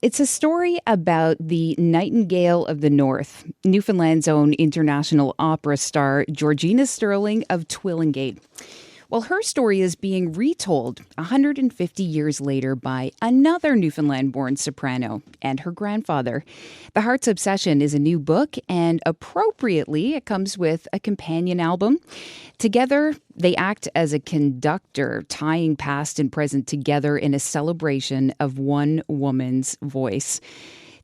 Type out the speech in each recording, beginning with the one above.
it's a story about the Nightingale of the North, Newfoundland's own international opera star, Georgina Stirling of Twillingate. Well, her story is being retold 150 years later by another Newfoundland-born soprano and her grandfather. The Heart's Obsession is a new book, and appropriately, it comes with a companion album. Together, they act as a conductor, tying past and present together in a celebration of one woman's voice.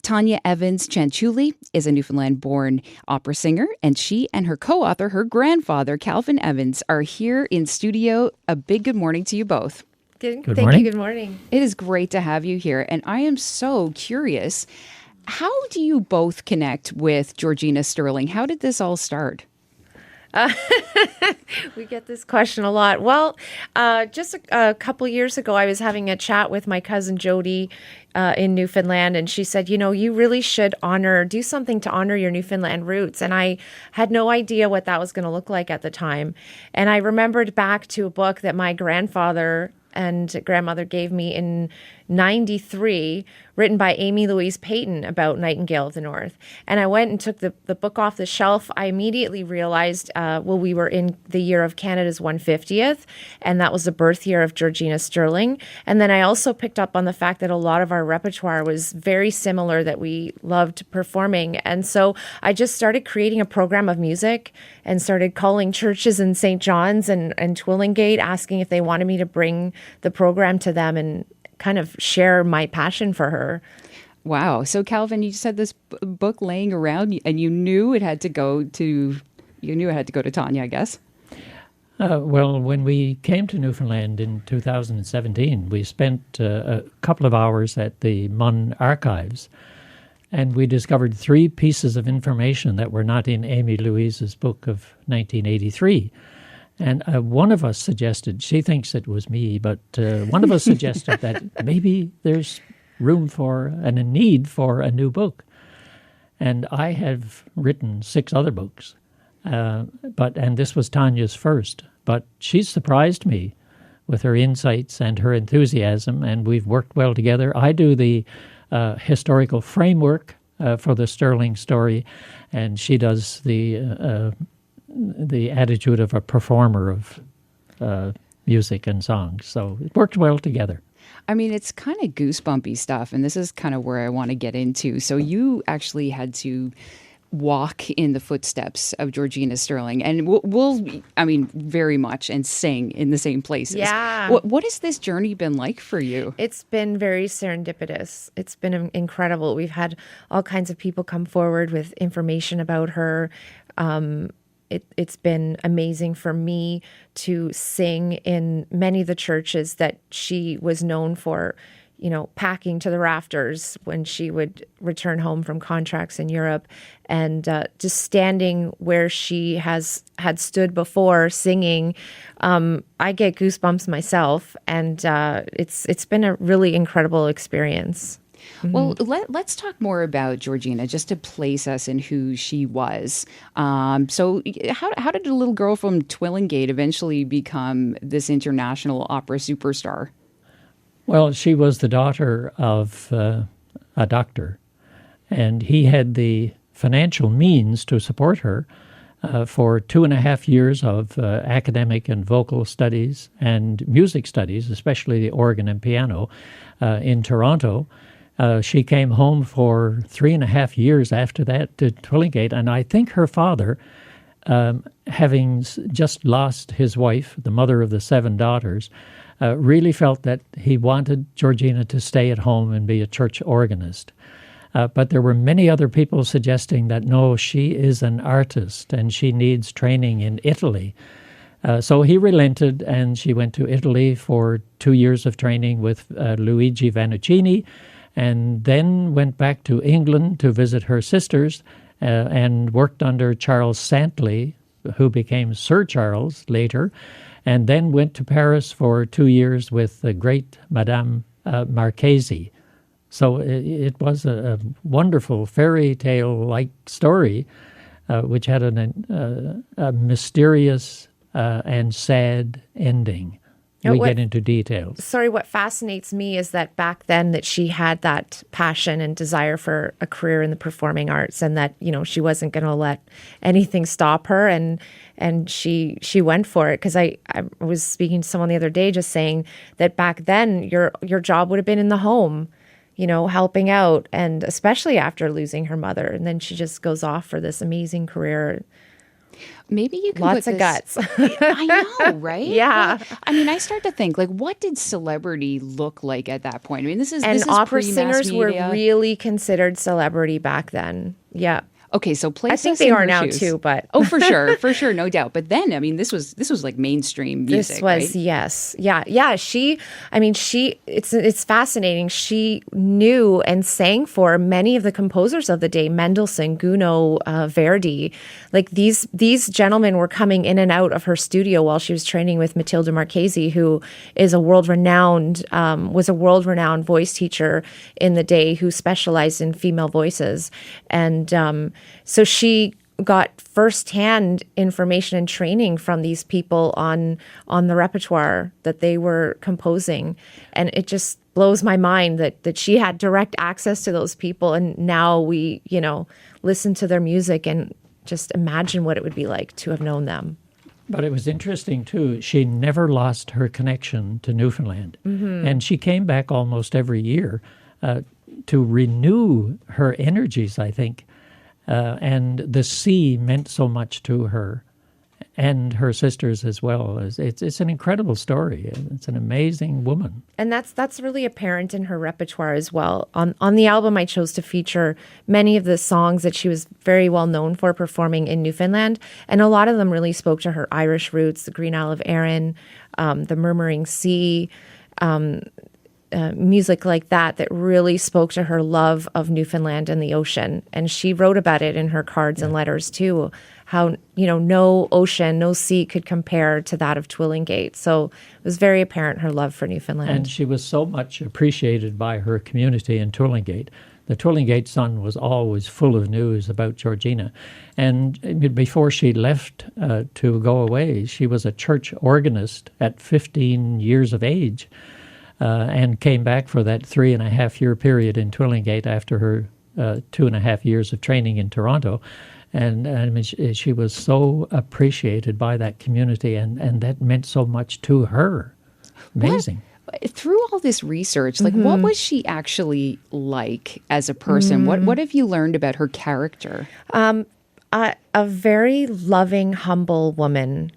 Tonia Evans-Chanchuli is a Newfoundland-born opera singer, and she and her co-author, her grandfather, Calvin Evans, are here in studio. A big good morning to you both. Thank you. Good morning. It is great to have you here, and I am so curious. How do you both connect with Georgina Stirling? How did this all start? We get this question a lot. Well, just a couple years ago, I was having a chat with my cousin Jody in Newfoundland, and she said, you really should do something to honor your Newfoundland roots. And I had no idea what that was going to look like at the time. And I remembered back to a book that my grandfather and grandmother gave me in 93, written by Amy Louise Peyton about Nightingale of the North. And I went and took the book off the shelf. I immediately realized, we were in the year of Canada's 150th, and that was the birth year of Georgina Stirling. And then I also picked up on the fact that a lot of our repertoire was very similar, that we loved performing. And so I just started creating a program of music and started calling churches in St. John's and Twillingate, asking if they wanted me to bring the program to them and kind of share my passion for her. Wow. So Calvin, you just had this book laying around and you knew it had to go to Tonia, I guess. Well, when we came to Newfoundland in 2017, we spent a couple of hours at the Munn archives, and we discovered 3 pieces of information that were not in Amy Louise's book of 1983. And one of us suggested, she thinks it was me, but one of us suggested that maybe there's room for and a need for a new book. And I have written 6 other books, and this was Tonia's first. But she surprised me with her insights and her enthusiasm, and we've worked well together. I do the historical framework for the Stirling story, and she does the attitude of a performer of music and songs. So it worked well together. I mean, it's kind of goosebumpy stuff, and this is kind of where I want to get into. So you actually had to walk in the footsteps of Georgina Stirling, and very much, and sing in the same places. Yeah. What has this journey been like for you? It's been very serendipitous. It's been incredible. We've had all kinds of people come forward with information about her. It's been amazing for me to sing in many of the churches that she was known for, packing to the rafters when she would return home from contracts in Europe, and just standing where she had stood before singing. I get goosebumps myself, and it's been a really incredible experience. Well, let's talk more about Georgina, just to place us in who she was. So how did a little girl from Twillingate eventually become this international opera superstar? Well, she was the daughter of a doctor, and he had the financial means to support her for 2.5 years of academic and vocal studies and music studies, especially the organ and piano, in Toronto. She came home for 3.5 years after that to Twillingate, and I think her father, having just lost his wife, the mother of the 7 daughters, really felt that he wanted Georgina to stay at home and be a church organist. But there were many other people suggesting that, no, she is an artist and she needs training in Italy. So he relented, and she went to Italy for 2 years of training with Luigi Vannuccini, and then went back to England to visit her sisters and worked under Charles Santley, who became Sir Charles later, and then went to Paris for 2 years with the great Madame Marchesi. So it was a wonderful fairy tale-like story, which had a mysterious and sad ending. we get into details. Sorry, what fascinates me is that back then that she had that passion and desire for a career in the performing arts, and that, she wasn't going to let anything stop her, and she went for it. Because I was speaking to someone the other day just saying that back then your job would have been in the home, helping out, and especially after losing her mother. And then she just goes off for this amazing career. Maybe you can lots put of guts. I know, right? Yeah. Well, I start to think, what did celebrity look like at that point? This is opera pre-mass singers were media. really considered celebrity back then. Yeah. Okay, so place I think us they in are her now shoes. too, but for sure, no doubt. But then, this was like mainstream music. This was right? yes, yeah. It's fascinating. She knew and sang for many of the composers of the day: Mendelssohn, Gounod, Verdi. Like these gentlemen were coming in and out of her studio while she was training with Matilda Marchesi, who is was a world renowned voice teacher in the day, who specialized in female voices, and so she got firsthand information and training from these people on the repertoire that they were composing. And it just blows my mind that she had direct access to those people. And now we, listen to their music and just imagine what it would be like to have known them. But it was interesting, too. She never lost her connection to Newfoundland. Mm-hmm. And she came back almost every year to renew her energies, I think. And the sea meant so much to her and her sisters as well. It's an incredible story. It's an amazing woman. And that's really apparent in her repertoire as well. On the album, I chose to feature many of the songs that she was very well known for performing in Newfoundland. And a lot of them really spoke to her Irish roots: the Green Isle of Arran, the Murmuring Sea, music like that really spoke to her love of Newfoundland and the ocean. And she wrote about it in her cards and letters too, how, no ocean, no sea could compare to that of Twillingate. So it was very apparent her love for Newfoundland. And she was so much appreciated by her community in Twillingate. The Twillingate Sun was always full of news about Georgina. And before she left to go away, she was a church organist at 15 years of age. And came back for that 3.5-year period in Twillingate after her 2.5 years of training in Toronto. And she was so appreciated by that community, and that meant so much to her. Amazing. Through all this research, what was she actually like as a person? What have you learned about her character? A very loving, humble woman.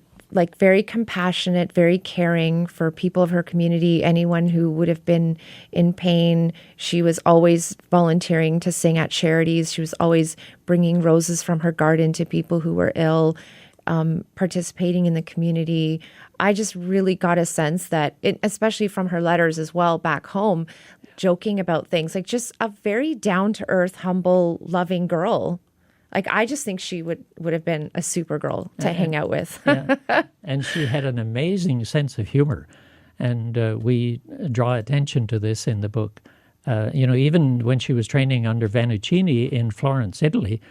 Very compassionate, very caring for people of her community, anyone who would have been in pain. She was always volunteering to sing at charities. She was always bringing roses from her garden to people who were ill, participating in the community. I just really got a sense that, especially from her letters as well back home, joking about things, just a very down-to-earth, humble, loving girl. I just think she would have been a super girl to hang out with. Yeah. And she had an amazing sense of humor. And we draw attention to this in the book. Even when she was training under Vannuccini in Florence, Italy,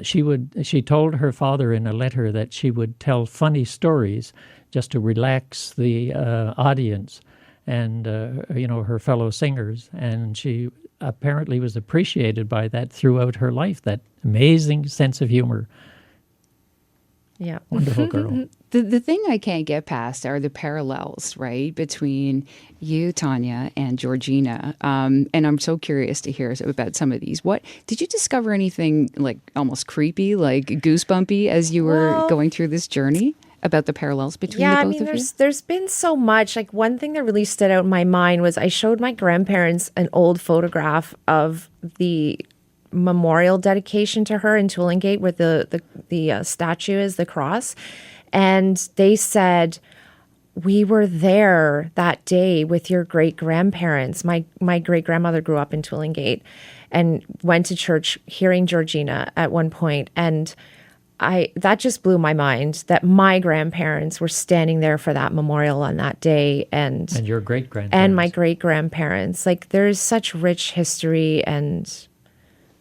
she told her father in a letter that she would tell funny stories just to relax the audience and, her fellow singers. And she apparently was appreciated by that throughout her life, that amazing sense of humor. Yeah. Wonderful girl. The thing I can't get past are the parallels, right, between you, Tonia, and Georgina. And I'm so curious to hear about some of these. What did you discover anything almost creepy, goosebumpy as you were going through this journey? About the parallels between the both of you? There's been so much. One thing that really stood out in my mind was I showed my grandparents an old photograph of the memorial dedication to her in Twillingate, where the statue is, the cross. And they said, "We were there that day with your great-grandparents." My great-grandmother grew up in Twillingate and went to church hearing Georgina at one point. And that just blew my mind that my grandparents were standing there for that memorial on that day. And your great-grandparents. And my great-grandparents. There's such rich history, and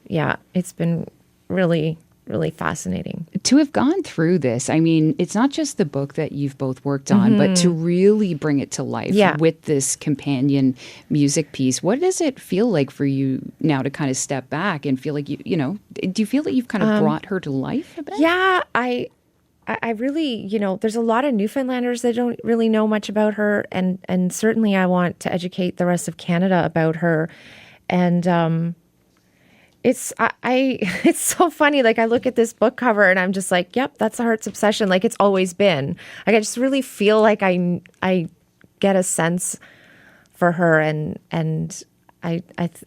yeah, it's been really really fascinating. To have gone through this, I mean, it's not just the book that you've both worked on, but to really bring it to life with this companion music piece. What does it feel like for you now to kind of step back and feel like you know, do you feel that you've kind of brought her to life a bit? Yeah, I really, you know, there's a lot of Newfoundlanders that don't really know much about her, and certainly I want to educate the rest of Canada about her. And it's so funny. Like, I look at this book cover and I'm just like, yep, that's a Heart's obsession. Like, it's always been. Like, I just really feel like I get a sense for her, and I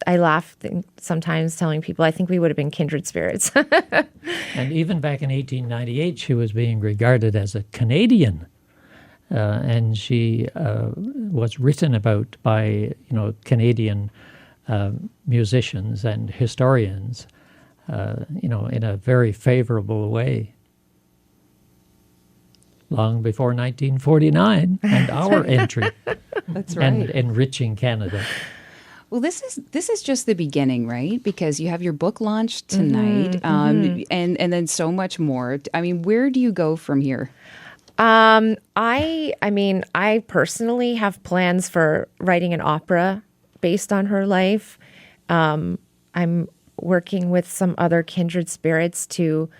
laugh sometimes telling people I think we would have been kindred spirits. And even back in 1898, she was being regarded as a Canadian, and she was written about by, you know, Canadian musicians and historians, you know, in a very favorable way. Long before 1949 and our entry. That's right. And enriching Canada. Well, this is just the beginning, right? Because you have your book launched tonight, and then so much more. I mean, where do you go from here? I mean, I personally have plans for writing an opera based on her life. I'm working with some other kindred spirits to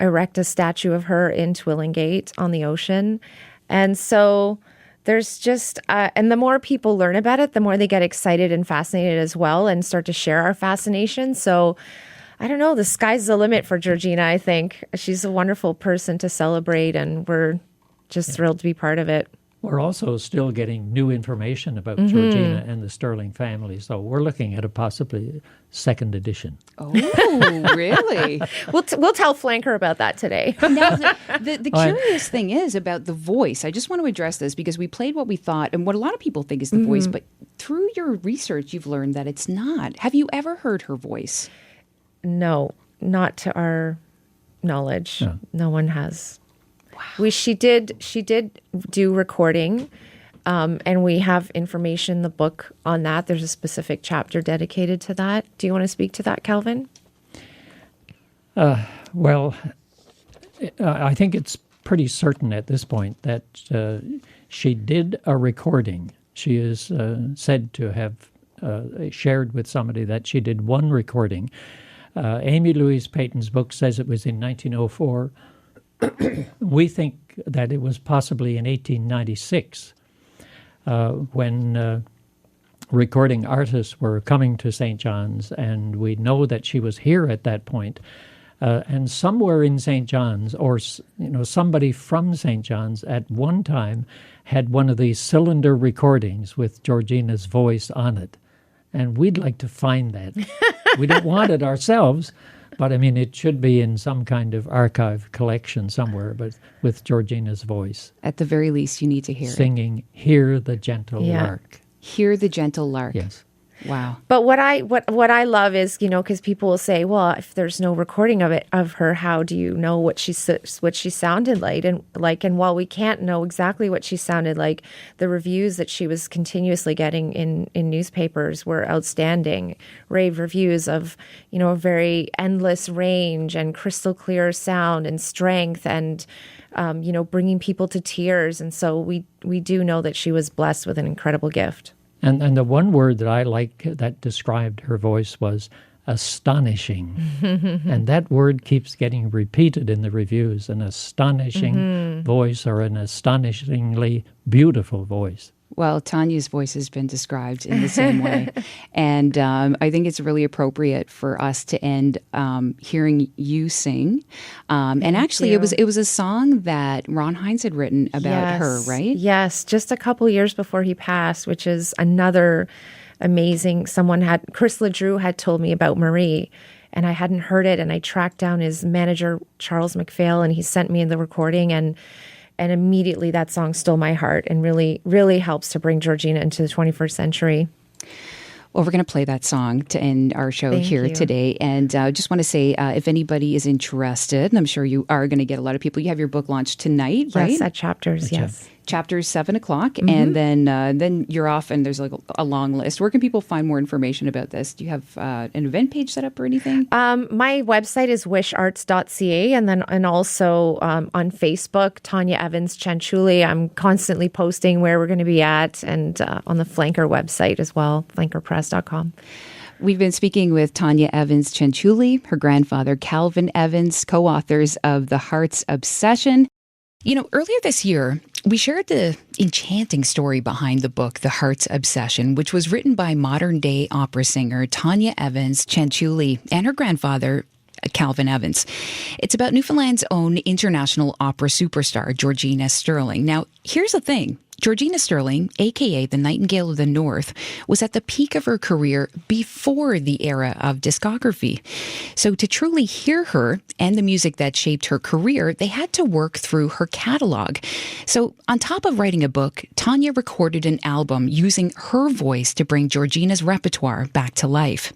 erect a statue of her in Twillingate on the ocean. And so there's just, and the more people learn about it, the more they get excited and fascinated as well and start to share our fascination. So I don't know, the sky's the limit for Georgina, I think. She's a wonderful person to celebrate, and we're just thrilled to be part of it. We're also still getting new information about Georgina and the Stirling family, so we're looking at a possibly second edition. Oh, really? We'll tell Flanker about that today. Now, the curious thing is about the voice. I just want to address this because we played what we thought and what a lot of people think is the voice, but through your research, you've learned that it's not. Have you ever heard her voice? No, not to our knowledge. No one has. Wow. She did do recording, and we have information in the book on that. There's a specific chapter dedicated to that. Do you want to speak to that, Calvin? Well, I think it's pretty certain at this point that she did a recording. She is said to have shared with somebody that she did one recording. Amy Louise Peyton's book says it was in 1904. We think that it was possibly in 1896 when recording artists were coming to St. John's, and we know that she was here at that point. And somewhere in St. John's, or somebody from St. John's at one time had one of these cylinder recordings with Georgina's voice on it. And we'd like to find that. We don't want it ourselves, but I mean, it should be in some kind of archive collection somewhere, but with Georgina's voice. At the very least, you need to hear singing, "Hear the Gentle Lark." Hear the Gentle Lark. Yes. Wow. But what I love is, because people will say, well, if there's no recording of her, how do you know what she sounded like? And while we can't know exactly what she sounded like, the reviews that she was continuously getting in newspapers were outstanding. Rave reviews of, a very endless range and crystal clear sound and strength and, bringing people to tears. And so we do know that she was blessed with an incredible gift. And the one word that I like that described her voice was astonishing. And that word keeps getting repeated in the reviews, an astonishing voice or an astonishingly beautiful voice. Well, Tonia's voice has been described in the same way. And I think it's really appropriate for us to end hearing you sing. And actually, it was a song that Ron Hynes had written about her, right? Yes, just a couple years before he passed, which is another amazing. Chris LeDrew had told me about Marie, and I hadn't heard it. And I tracked down his manager, Charles McPhail, and he sent me the recording. And immediately that song stole my heart and really, really helps to bring Georgina into the 21st century. Well, we're going to play that song to end our show here today. And I just want to say, if anybody is interested, and I'm sure you are going to get a lot of people, you have your book launched tonight, right? Yes, at Chapters, yes. chapters 7 o'clock, and then you're off, and there's like a long list. Where can people find more information about this? Do you have an event page set up or anything? My website is wisharts.ca, and also on Facebook, Tonia Evans Chanchuli. I'm constantly posting where we're going to be at, and on the Flanker website as well, flankerpress.com. We've been speaking with Tonia Evans Chanchuli, her grandfather Calvin Evans, co-authors of The Heart's Obsession. You know, earlier this year, we shared the enchanting story behind the book, The Heart's Obsession, which was written by modern-day opera singer Tonia Evans Chanchuli and her grandfather, Calvin Evans. It's about Newfoundland's own international opera superstar, Georgina Stirling. Now, here's the thing. Georgina Stirling, a.k.a. the Nightingale of the North, was at the peak of her career before the era of discography. So to truly hear her and the music that shaped her career, they had to work through her catalog. So on top of writing a book, Tonia recorded an album using her voice to bring Georgina's repertoire back to life.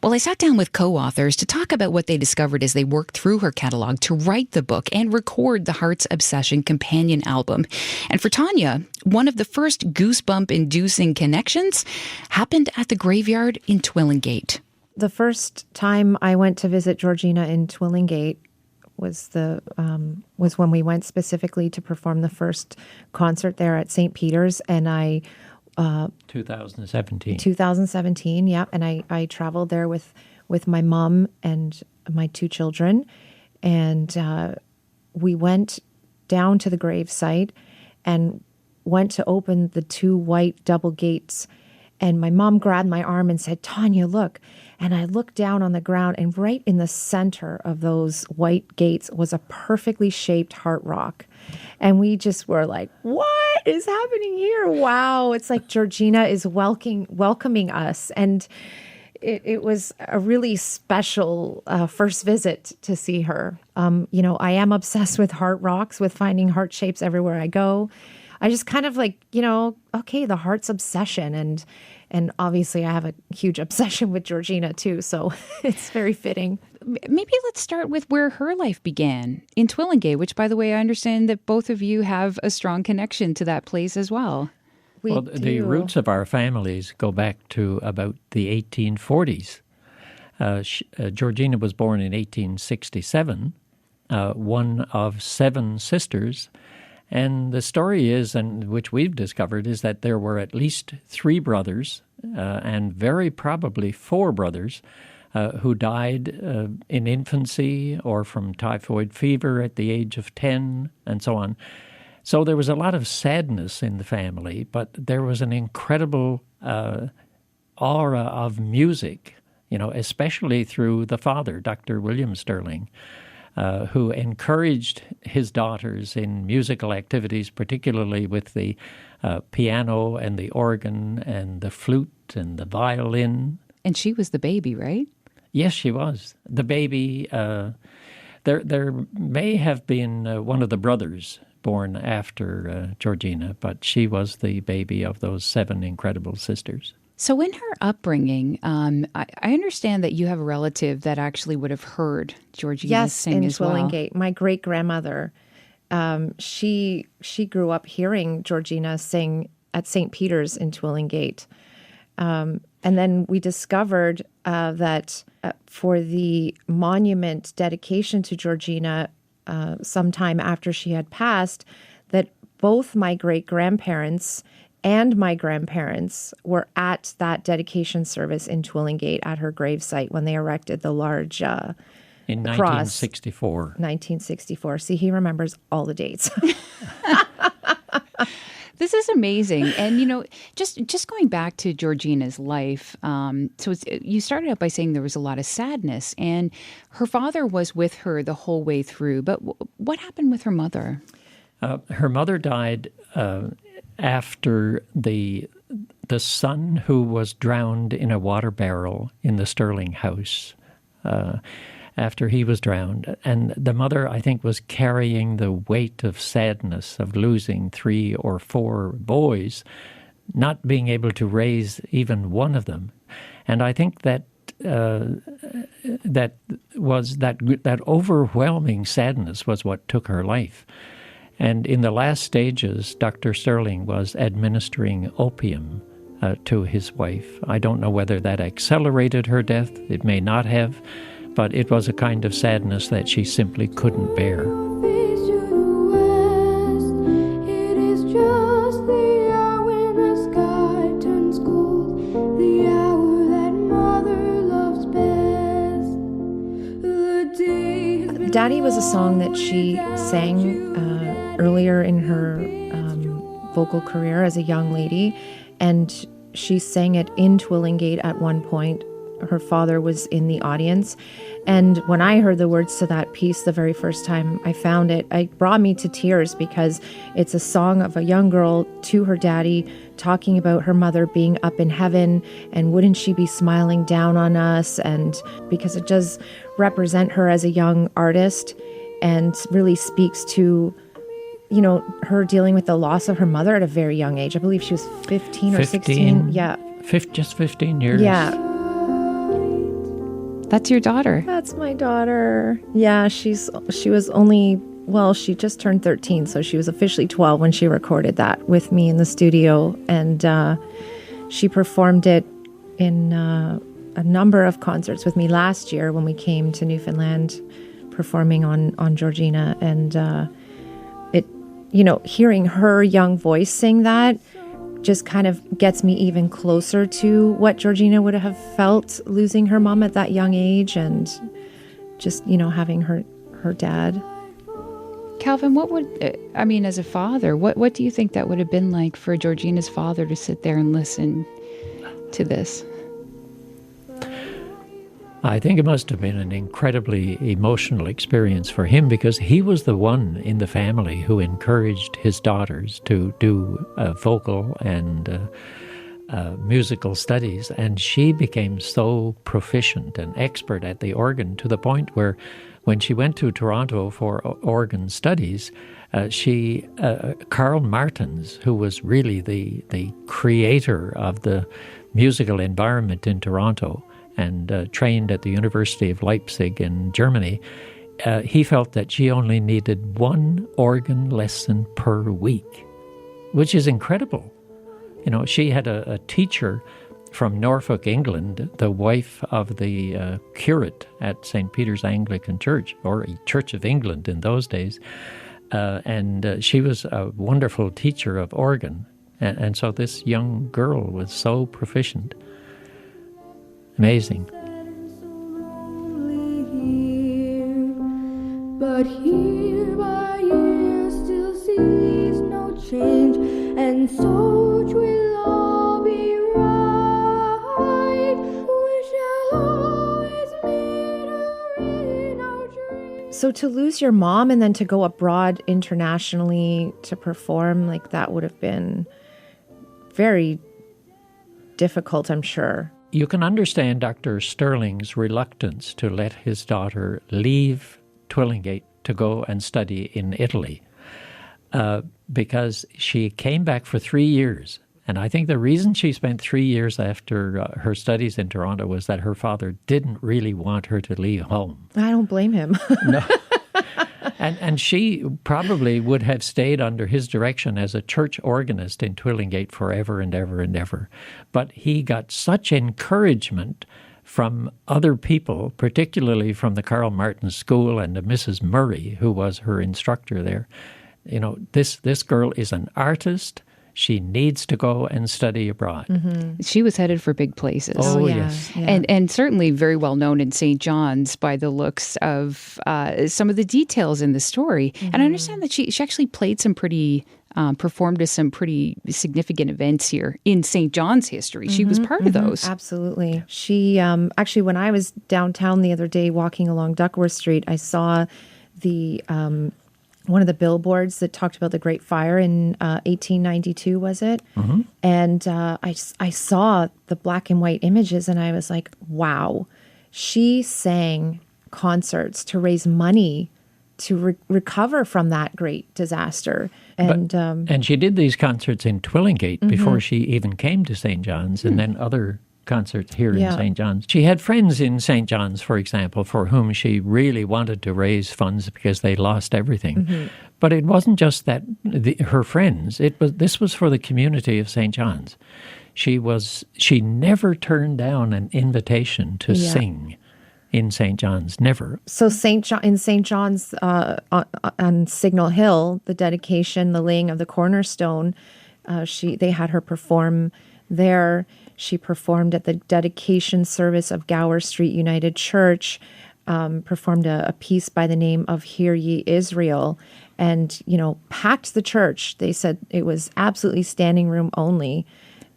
Well, I sat down with co-authors to talk about what they discovered as they worked through her catalog to write the book and record the Heart's Obsession companion album. And for Tonia, one of the first goosebump-inducing connections happened at the graveyard in Twillingate. The first time I went to visit Georgina in Twillingate was when we went specifically to perform the first concert there at St. Peter's, and 2017, yeah. And I traveled there with my mom and my two children. And we went down to the gravesite and went to open the two white double gates. And my mom grabbed my arm and said, "Tonia, look." And I looked down on the ground, and right in the center of those white gates was a perfectly shaped heart rock. And we just were like, what is happening here? Wow. It's like Georgina is welcoming us. And it was a really special first visit to see her. I am obsessed with heart rocks, with finding heart shapes everywhere I go. I just kind of like, okay, the Heart's Obsession. And obviously I have a huge obsession with Georgina too, so it's very fitting. Maybe let's start with where her life began, in Twillingate, which, by the way, I understand that both of you have a strong connection to that place as well. The roots of our families go back to about the 1840s. Georgina was born in 1867, one of 7 sisters. And the story is, and which we've discovered, is that there were at least 3 brothers and very probably 4 brothers who died in infancy or from typhoid fever at the age of 10 and so on. So there was a lot of sadness in the family, but there was an incredible aura of music, especially through the father, Dr. William Stirling, who encouraged his daughters in musical activities, particularly with the piano and the organ and the flute and the violin. And she was the baby, right? Yes, she was. The baby, there may have been one of the brothers born after Georgina, but she was the baby of those 7 incredible sisters. So in her upbringing, I understand that you have a relative that actually would have heard Georgina sing as well. Yes, in Twillingate. My great-grandmother, she grew up hearing Georgina sing at St. Peter's in Twillingate. And then we discovered that for the monument dedication to Georgina sometime after she had passed, that both my great-grandparents and my grandparents were at that dedication service in Twillingate at her gravesite when they erected the large in 1964. 1964. See, he remembers all the dates. This is amazing. And, just going back to Georgina's life, you started out by saying there was a lot of sadness, and her father was with her the whole way through. But what happened with her mother? Her mother died after the son who was drowned in a water barrel in the Stirling house. After he was drowned. And the mother, I think, was carrying the weight of sadness of losing 3 or 4 boys, not being able to raise even one of them. And I think that that overwhelming sadness was what took her life. And in the last stages, Dr. Stirling was administering opium to his wife. I don't know whether that accelerated her death. It may not have, but it was a kind of sadness that she simply couldn't bear. Daddy was a song that she sang earlier in her vocal career as a young lady, and she sang it in Twillingate at one point. Her father was in the audience, and when I heard the words to that piece the very first time I found it, it brought me to tears, because it's a song of a young girl to her daddy, talking about her mother being up in heaven, and wouldn't she be smiling down on us, and because it does represent her as a young artist and really speaks to, you know, her dealing with the loss of her mother at a very young age. I believe she was 15 or 16. Yeah. Just 15 years. Yeah. That's your daughter. That's my daughter. Yeah, she was only, well, she just turned 13, so she was officially 12 when she recorded that with me in the studio, and she performed it in a number of concerts with me last year when we came to Newfoundland, performing on Georgina, and it, you know, hearing her young voice sing that just kind of gets me even closer to what Georgina would have felt losing her mom at that young age, and just, you know, having her dad. Calvin, what would, I mean, as a father, what do you think that would have been like for Georgina's father to sit there and listen to this? I think it must have been an incredibly emotional experience for him, because he was the one in the family who encouraged his daughters to do vocal and musical studies, and she became so proficient and expert at the organ to the point where when she went to Toronto for organ studies, Karl Martens, who was really the creator of the musical environment in Toronto, and trained at the University of Leipzig in Germany, he felt that she only needed one organ lesson per week, which is incredible. You know, she had a teacher from Norfolk, England, the wife of the curate at St. Peter's Anglican Church, or Church of England in those days, and she was a wonderful teacher of organ, and so this young girl was so proficient. Amazing. But year by year still sees no change, and so 'twill all be right. We shall always meet her in our dreams. So to lose your mom and then to go abroad internationally to perform, like, that would have been very difficult, I'm sure. You can understand Dr. Stirling's reluctance to let his daughter leave Twillingate to go and study in Italy, because she came back for 3 years. And I think the reason she spent 3 years after her studies in Toronto was that her father didn't really want her to leave home. I don't blame him. No. And she probably would have stayed under his direction as a church organist in Twillingate forever and ever and ever. But he got such encouragement from other people, particularly from the Karl Martens School and Mrs. Murray, who was her instructor there. You know, this girl is an artist. She needs to go and study abroad. Mm-hmm. She was headed for big places. Oh, yes. Yeah. And certainly very well known in St. John's by the looks of some of the details in the story. Mm-hmm. And I understand that she actually played some pretty, performed at some pretty significant events here in St. John's history. She was part of those. Absolutely. She, actually, when I was downtown the other day walking along Duckworth Street, I saw the one of the billboards that talked about the Great Fire in 1892, was it? Mm-hmm. And I saw the black and white images, and I was like, wow. She sang concerts to raise money to recover from that great disaster. And she did these concerts in Twillingate before she even came to St. John's, and then other concerts here in St. John's. She had friends in St. John's, for example, for whom she really wanted to raise funds because they lost everything. Mm-hmm. But it wasn't just that her friends. This was for the community of St. John's. She never turned down an invitation to sing in St. John's, never. So in St. John's on Signal Hill, the dedication, the laying of the cornerstone, they had her perform there. She performed at the dedication service of Gower Street United Church, performed a piece by the name of Hear Ye Israel, and, packed the church. They said it was absolutely standing room only.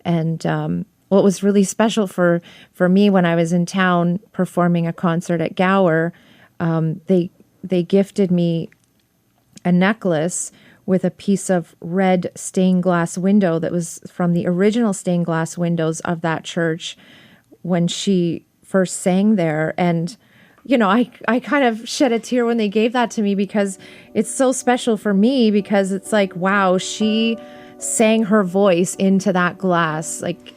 And what was really special for me when I was in town performing a concert at Gower, they gifted me a necklace with a piece of red stained glass window that was from the original stained glass windows of that church when she first sang there. And, I kind of shed a tear when they gave that to me because it's so special for me, because it's like, wow, she sang her voice into that glass. Like,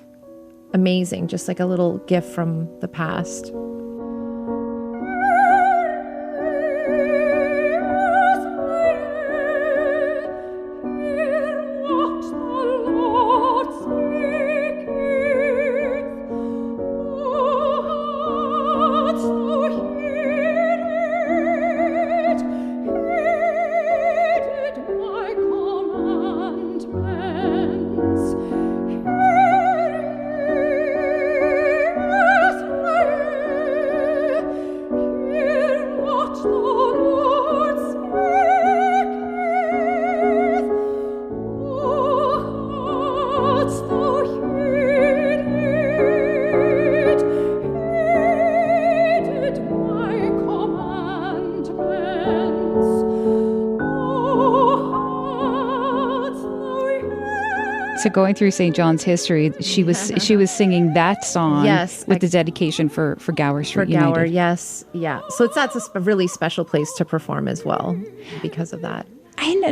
amazing. Just like a little gift from the past. So going through St. John's history, she was singing that song with the dedication for Gower Street United. For Gower, yes. Yeah. So that's a really special place to perform as well because of that. And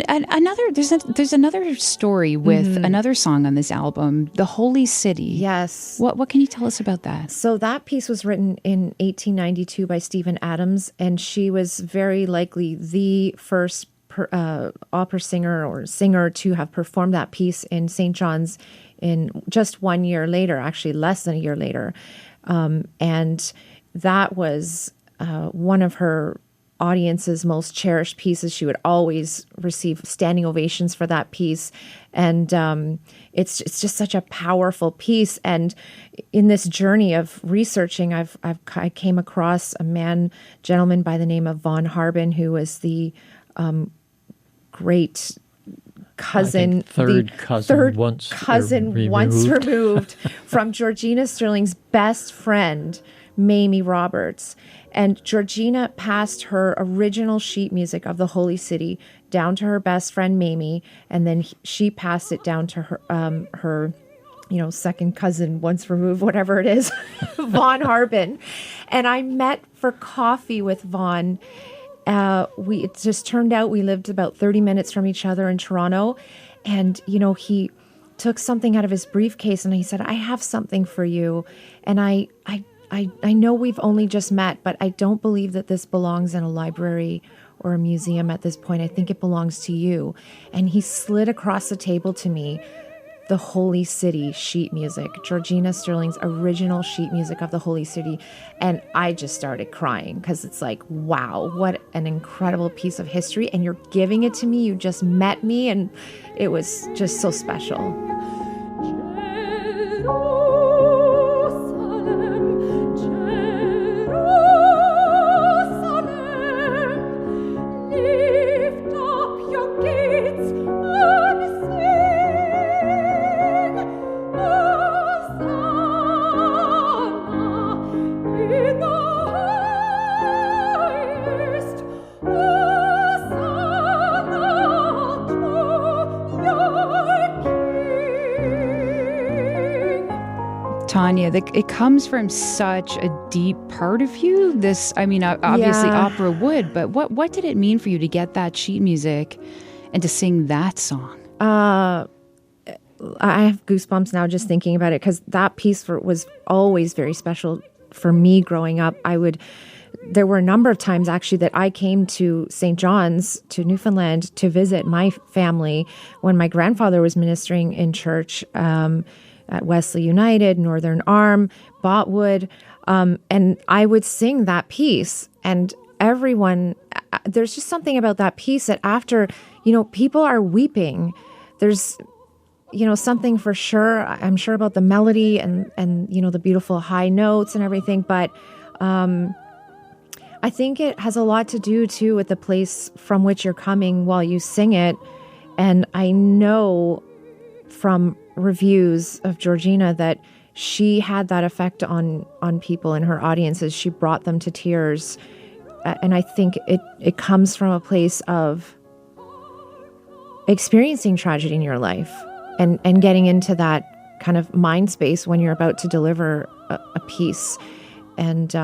there's another story with another song on this album, The Holy City. Yes. What can you tell us about that? So that piece was written in 1892 by Stephen Adams, and she was very likely the first opera singer to have performed that piece in St. John's in just 1 year later, actually less than a year later. And that was one of her audience's most cherished pieces. She would always receive standing ovations for that piece. And it's just such a powerful piece. And in this journey of researching, I came across a gentleman by the name of Von Harbin, who was the great cousin, third cousin once removed from Georgina Stirling's best friend, Mamie Roberts. And Georgina passed her original sheet music of the Holy City down to her best friend, Mamie, and then she passed it down to her second cousin, once removed, whatever it is, Von Harbin. And I met for coffee with Von. It just turned out we lived about 30 minutes from each other in Toronto. And, he took something out of his briefcase and he said, I have something for you. And I know we've only just met, but I don't believe that this belongs in a library or a museum at this point. I think it belongs to you. And he slid across the table to me the Holy City sheet music, Georgina Stirling's original sheet music of the Holy City. And I just started crying because it's like, wow, what an incredible piece of history. And you're giving it to me. You just met me. And it was just so special. Tonia, it comes from such a deep part of you. Obviously opera would, but what did it mean for you to get that sheet music and to sing that song? I have goosebumps now just thinking about it, because that piece was always very special for me growing up. There were a number of times actually that I came to St. John's, to Newfoundland, to visit my family when my grandfather was ministering in church at Wesley United, Northern Arm, Botwood, and I would sing that piece, and everyone, there's just something about that piece that after, people are weeping. There's, something for sure, I'm sure, about the melody and the beautiful high notes and everything. But I think it has a lot to do too with the place from which you're coming while you sing it. And I know from reviews of Georgina that she had that effect on people in her audiences. She brought them to tears. And I think it comes from a place of experiencing tragedy in your life and getting into that kind of mind space when you're about to deliver a piece. And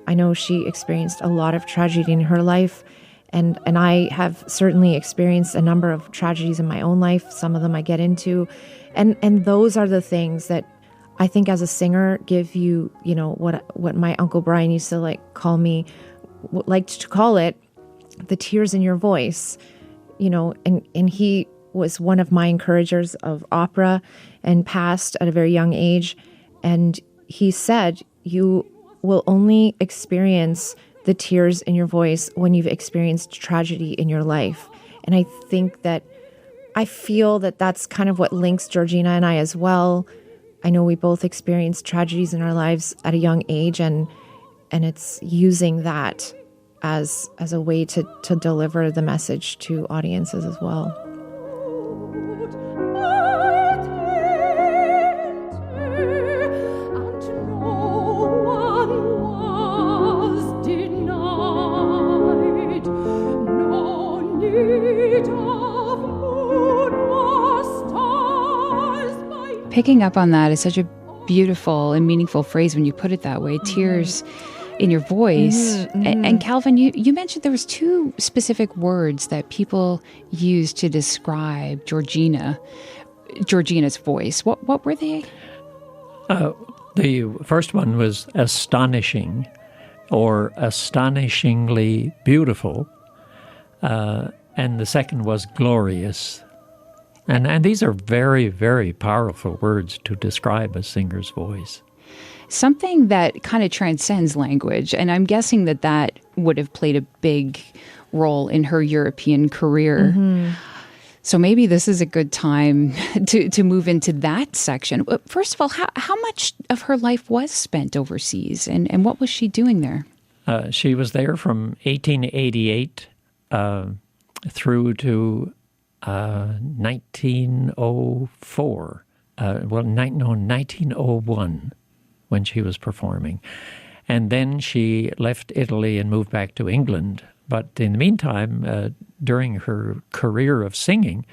I know she experienced a lot of tragedy in her life. And I have certainly experienced a number of tragedies in my own life. Some of them I get into. And those are the things that I think as a singer give you, what my Uncle Brian used to like to call it, the tears in your voice, and he was one of my encouragers of opera and passed at a very young age. And he said, you will only experience the tears in your voice when you've experienced tragedy in your life. And I feel that that's kind of what links Georgina and I as well. I know we both experienced tragedies in our lives at a young age, and it's using that as a way to deliver the message to audiences as well. Picking up on that is such a beautiful and meaningful phrase when you put it that way. Tears in your voice. Mm-hmm. And Calvin, you mentioned there was two specific words that people used to describe Georgina's voice. What were they? The first one was astonishing or astonishingly beautiful. And the second was glorious. And these are very, very powerful words to describe a singer's voice. Something that kind of transcends language, and I'm guessing that would have played a big role in her European career. Mm-hmm. So maybe this is a good time to move into that section. First of all, how much of her life was spent overseas, and what was she doing there? She was there from 1888 through to 1904, 1901, when she was performing. And then she left Italy and moved back to England. But in the meantime, during her career of singing,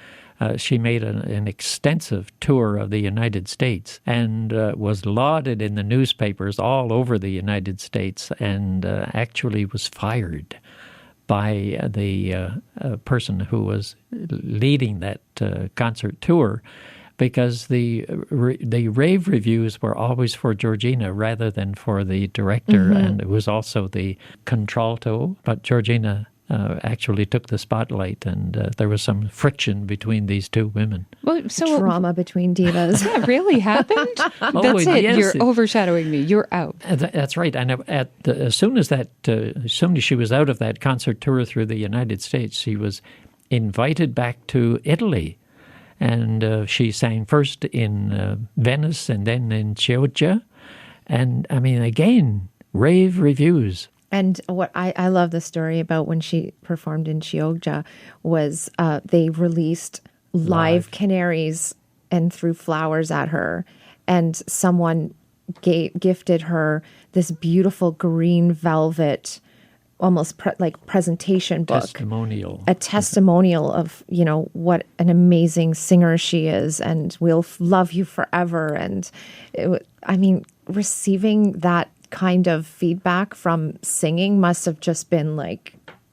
she made an extensive tour of the United States and was lauded in the newspapers all over the United States, and actually was fired by the person who was leading that concert tour, because the rave reviews were always for Georgina rather than for the director, mm-hmm. and it was also the contralto. But Georgina actually took the spotlight, and there was some friction between these two women. Well, so drama between divas. That really happened? That's it. Yes. You're overshadowing me. You're out. That's right. And as soon as she was out of that concert tour through the United States, she was invited back to Italy. And she sang first in Venice and then in Chioggia. And, I mean, again, rave reviews. And what I love the story about when she performed in Chioggia was they released live canaries and threw flowers at her. And someone gifted her this beautiful green velvet, almost presentation book. Testimonial. A testimonial of, what an amazing singer she is, and we'll love you forever. And receiving that kind of feedback from singing must have just been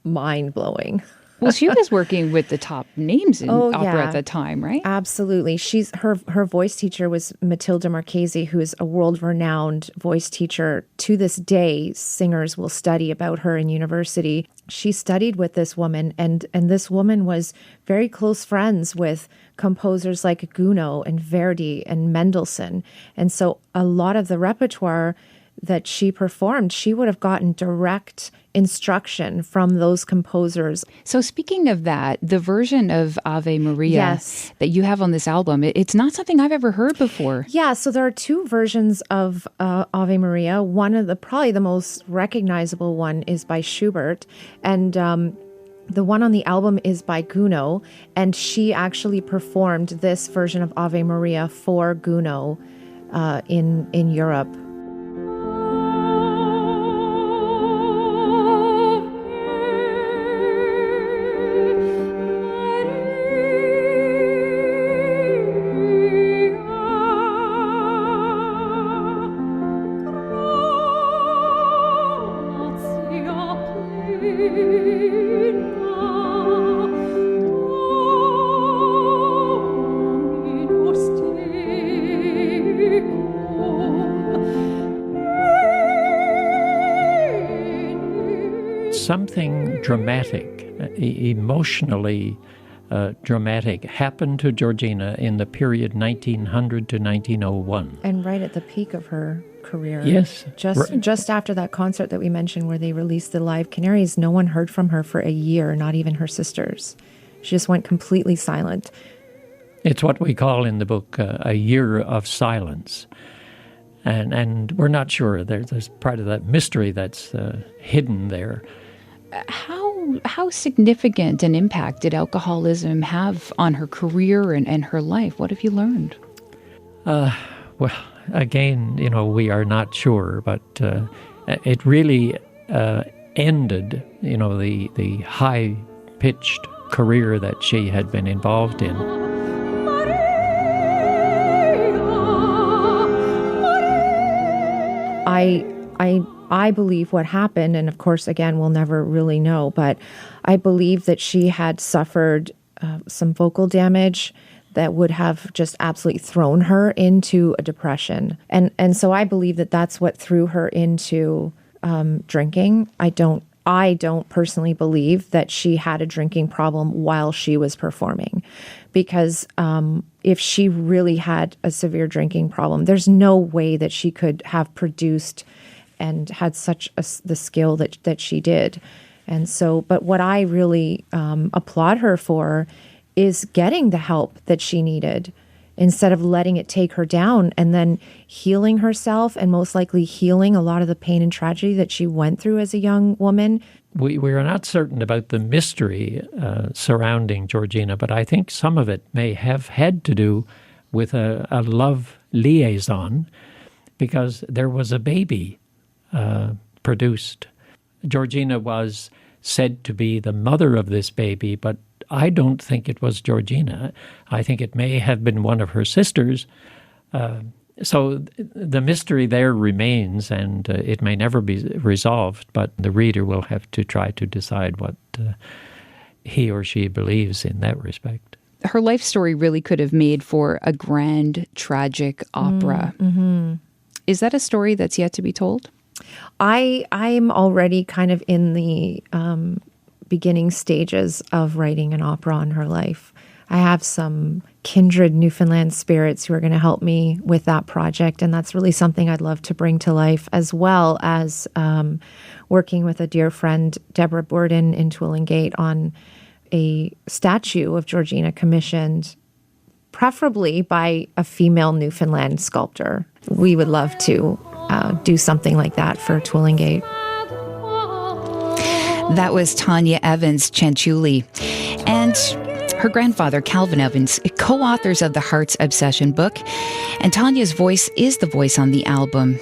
mind-blowing. Well, she was working with the top names in opera yeah. at the time, right? Absolutely. She's her voice teacher was Matilda Marchese, who is a world-renowned voice teacher. To this day, singers will study about her in university. She studied with this woman, and this woman was very close friends with composers like Gounod and Verdi and Mendelssohn. And so a lot of the repertoire that she performed, she would have gotten direct instruction from those composers. So speaking of that, the version of Ave Maria Yes. that you have on this album, it's not something I've ever heard before. Yeah, so there are two versions of Ave Maria. One of the, probably the most recognizable one is by Schubert, and the one on the album is by Gounod, and she actually performed this version of Ave Maria for Gounod in Europe. Something dramatic, emotionally dramatic, happened to Georgina in the period 1900 to 1901. And right at the peak of her career. Yes. Just after that concert that we mentioned where they released the live Canaries, no one heard from her for a year, not even her sisters. She just went completely silent. It's what we call in the book a year of silence. And we're not sure. There's part of that mystery that's hidden there. How significant an impact did alcoholism have on her career and her life? What have you learned? Well, again, we are not sure, but it really ended, the high-pitched career that she had been involved in. I believe what happened, and of course, again, we'll never really know, but I believe that she had suffered some vocal damage that would have just absolutely thrown her into a depression. And so I believe that that's what threw her into drinking. I don't personally believe that she had a drinking problem while she was performing, because if she really had a severe drinking problem, there's no way that she could have produced and had such the skill that she did. And so, but what I really applaud her for is getting the help that she needed instead of letting it take her down, and then healing herself and most likely healing a lot of the pain and tragedy that she went through as a young woman. We are not certain about the mystery surrounding Georgina, but I think some of it may have had to do with a love liaison, because there was a baby produced. Georgina was said to be the mother of this baby, but I don't think it was Georgina. I think it may have been one of her sisters. So the mystery there remains, and it may never be resolved, but the reader will have to try to decide what he or she believes in that respect. Her life story really could have made for a grand, tragic opera. Mm-hmm. Is that a story that's yet to be told? I'm already kind of in the beginning stages of writing an opera on her life. I have some kindred Newfoundland spirits who are going to help me with that project, and that's really something I'd love to bring to life, as well as working with a dear friend, Deborah Borden, in Twillingate on a statue of Georgina commissioned, preferably by a female Newfoundland sculptor. We would love to do something like that for Twillingate. That was Tonia Evans Chanchuli and her grandfather, Calvin Evans, co-authors of the Heart's Obsession book. And Tonia's voice is the voice on the album.